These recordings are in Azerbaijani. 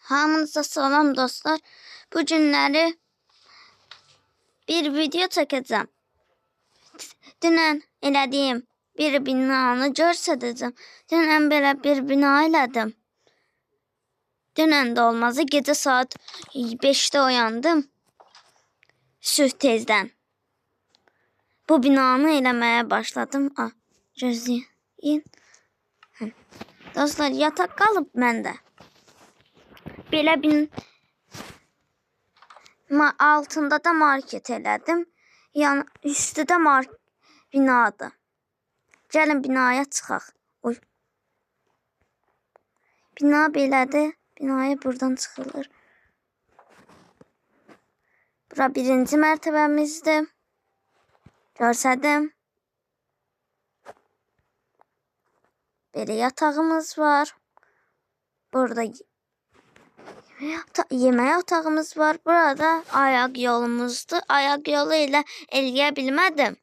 Hamınıza salam dostlar. Bu günləri bir video çəkəcəm. Dünən elədiyim bir binanı göstərəcəm. Dünən belə bir bina elədim. Dünən də olmazdı. Gecə saat 5'də oyandım. Sübh tezdən. Bu binanı eləməyə başladım. Gözləyin. Dostlar, yataq qalıb məndə. Belə altında da market elədim. Üstü də binadır. Gəlin binaya çıxaq. Bina belədir. Binaya buradan çıxılır. Bura 1-ci mərtəbəmizdir. Görsədim. Belə yatağımız var. Burada yemək otağımız var. Burada ayaq yolumuzdur. Ayaq yolu ilə eləyə bilmədim.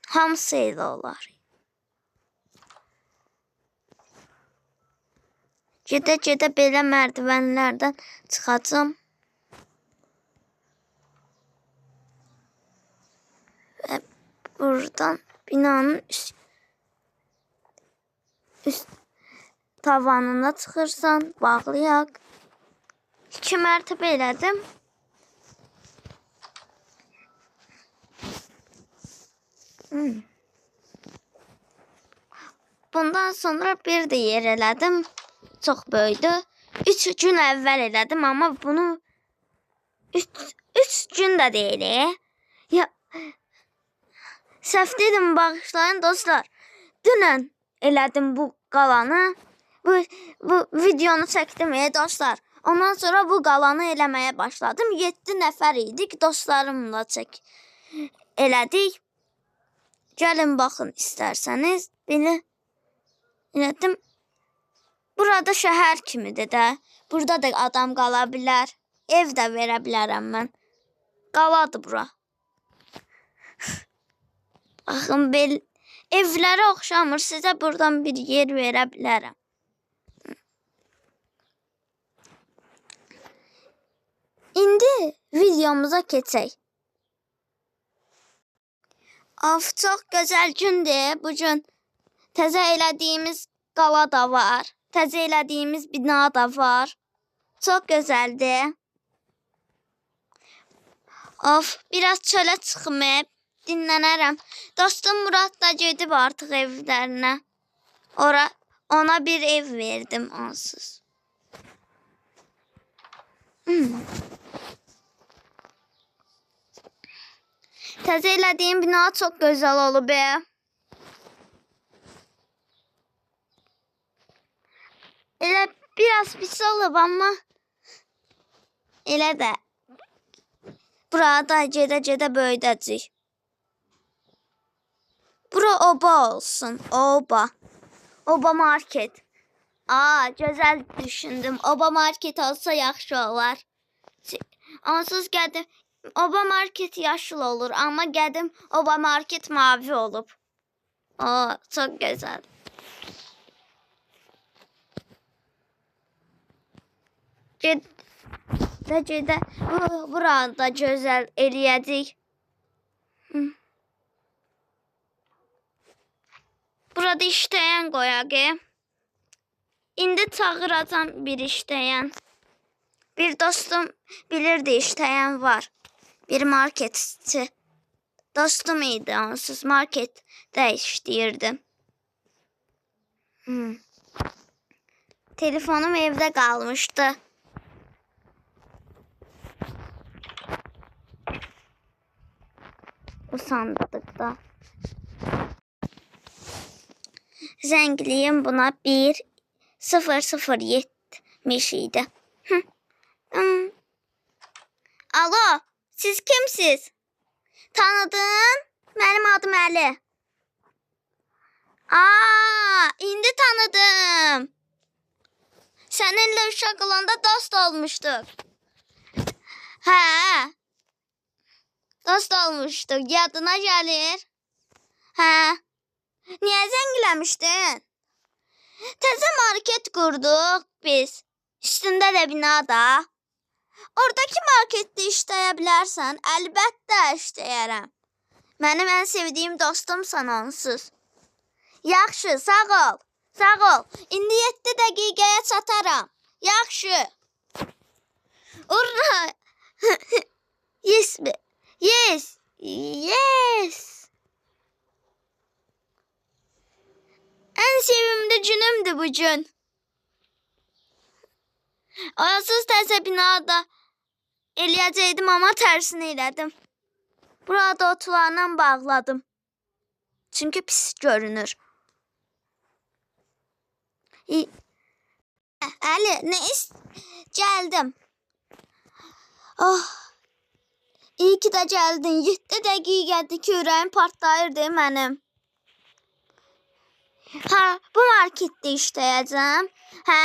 Hamısı elə olar. Gedə-gedə belə mərdivənlərdən çıxacağım. Və buradan binanın üst tavanına çıxırsan, bağlayaq. 2 mərtəbə elədim. Bundan sonra bir də yer elədim. Çox böyüdü. 3 gün əvvəl elədim, amma bunu 3 gün də deyil. Ya səhv dedim, bağışlayın dostlar. Dünən elədim bu qalanı. Bu videonu çəkdim dostlar. Ondan sonra bu qalanı eləməyə başladım. 7 nəfər idik, dostlarımla elədik. Gəlin baxın istərsəniz. Belə elədim. Burada şəhər kimidir də. Burada da adam qala bilər. Ev də verə bilərəm mən. Qaladır bura. Baxın, evlərə oxşamır. Sizə buradan bir yer verə bilərəm. İndi videomuza keçək. Çox gözəl gündür. Bugün təzə elədiyimiz qala da var. Təzə elədiyimiz bina da var. Çox gözəldir. Biraz çölə çıxmayıb dinlənərəm. Dostum Murad da gedib artıq evlərinə. Ona bir ev verdim onsuz. Təzə elədiyim bina çox gözəl olub. Elə biraz pis olub, amma elə də burada gedə-gedə böyüdəcək. Bura oba olsun. Oba market. Gözəl düşündüm. Oba market olsa yaxşı olar. Onsuz qədim oba market yaşıl olur, amma qədim oba market mavi olub. Çox gözəl. Gedə burada gözəl eləyəcək. Burada işləyən qoyaq. İndi çağıracam bir işləyən. Bir dostum bilirdi işləyən var. Bir marketçi. Dostum idi, onsuz marketdə işləyirdi. Telefonum evdə qalmışdı. Bu sandıqda. Zəngliyim buna 1007 idi. Alo, siz kimsiz? Tanıdın? Mənim adım Əli. İndi tanıdım. Səninlə uşaq olanda dost olmuşduq. Dost olmuşduq. Yadına gəlir? Niyə zəngləmişdin? Təzə market qurduq. biz. Üstündə də binada. Oradakı marketdə işləyə bilərsən. Əlbəttə işləyərəm. Mənim ən sevdiyim dostumsan onsuz. Yaxşı, sağ ol. Sağ ol. İndi 7 dəqiqəyə çataram. Yaxşı. Urra. Yes. Yes. Yes. En sevimli günümdü bu gün. Oyasız təzə binada eləyəcəkdim, amma tərsini elədim. Burada otularla bağladım. Çünki pis görünür. Əli, gəldim. Oh. İyi ki də gəldin. 7 dəqiqədir ki, ürəyim partlayırdı mənim. Ha, bu marketdə işləyəcəm. Hə.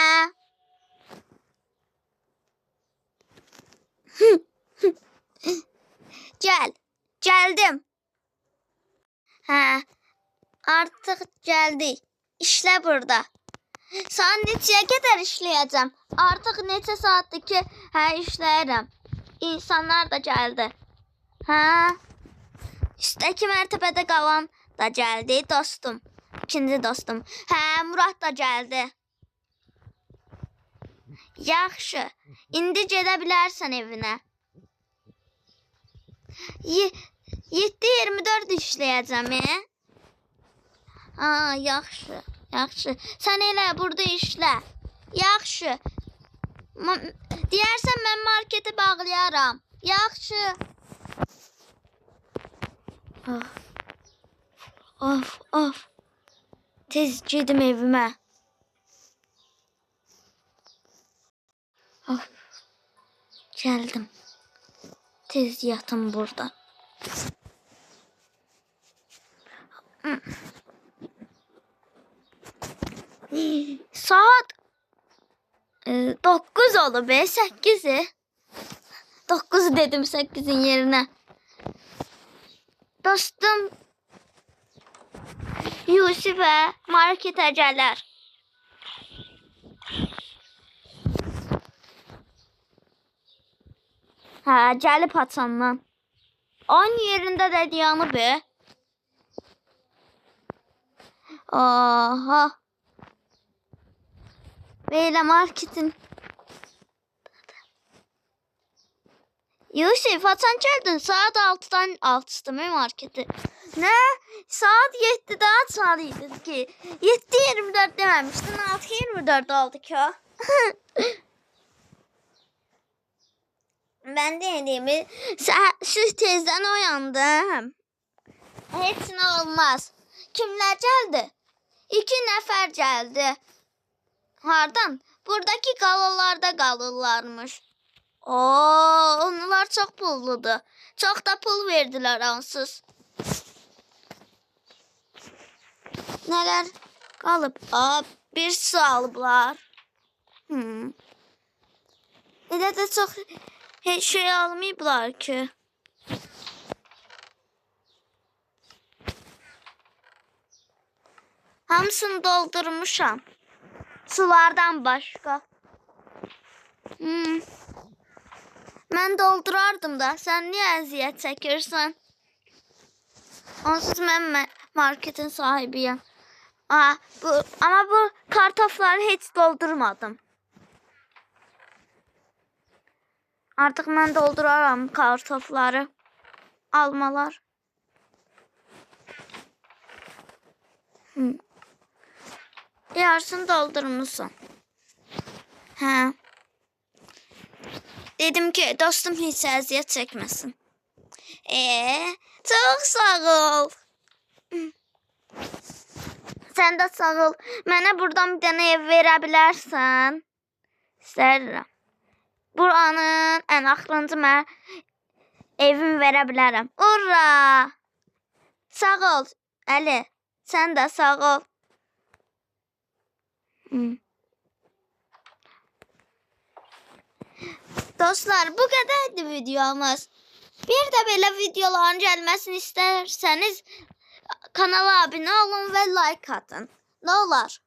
Gəldim. Hə. Artıq gəldik. İşlə burada. Saat neçəyə qədər işləyəcəm? Artıq neçə saatdır ki, işləyirəm. İnsanlar da gəldi. Hə. Üstdəki mərtəbədə qalan da gəldi, dostum. İkinci dostum. Hə, Murad da gəldi. Yaxşı. İndi gedə bilərsən evinə. 7-24 işləyəcəm, yaxşı. Yaxşı. Sən elə burada işlə. Yaxşı. Deyərsən mən marketi bağlayaram. Yaxşı. Of. Tez gedim evimə. Gəldim. Tez yatım burada. Saat 9 oldu be, 8'i. 9 dedim 8'in yerine. Dostum Yusuf'e markete gələr. Hə, gəlib açandan. Aynı yerində də dayanıb be. Aha. Böyle marketin. Yusuf, açan geldin. Saat 6'dan 6'dı mı marketi? Ne? Saat 7'de açmalıydı ki. 7:24 dememiştin. 6:24 oldu ki o. Ben de dediğimi şu tezden uyandım. Hiç ne olmaz. Kimler geldi? 2 nefer geldi. Hardan? Buradaki qalalarda qalırlarmış. Onlar çok pulludur. Çok da pul verdiler onsuz. Neler qalıb? Bir su alıblar. Elə də çox şey almayıblar ki. Hamısını doldurmuşam. Sulardan başqa. Mən doldurardım da. Sən niyə əziyyət çəkirsən? Onsuz mən marketin sahibiyəm. Ama bu kartofları hiç doldurmadım. Artık mən dolduraram kartofları. Almalar. Yarısını doldurmuşsun. Hə. Dedim ki dostum hiç əziyyət çəkməsin. Çok sağ ol. Sen de sağ ol. Mənə buradan bir dənə ev verə bilərsən. İstəyirəm. Buranın ən axırıncı mən evimi verə bilərəm. Urra! Sağ ol Əli. Sən də sağ ol. Dostlar, bu qədərdir videomuz. Bir də belə videoların gəlməsini istərsəniz kanala abunə olun və like atın. Nə olar?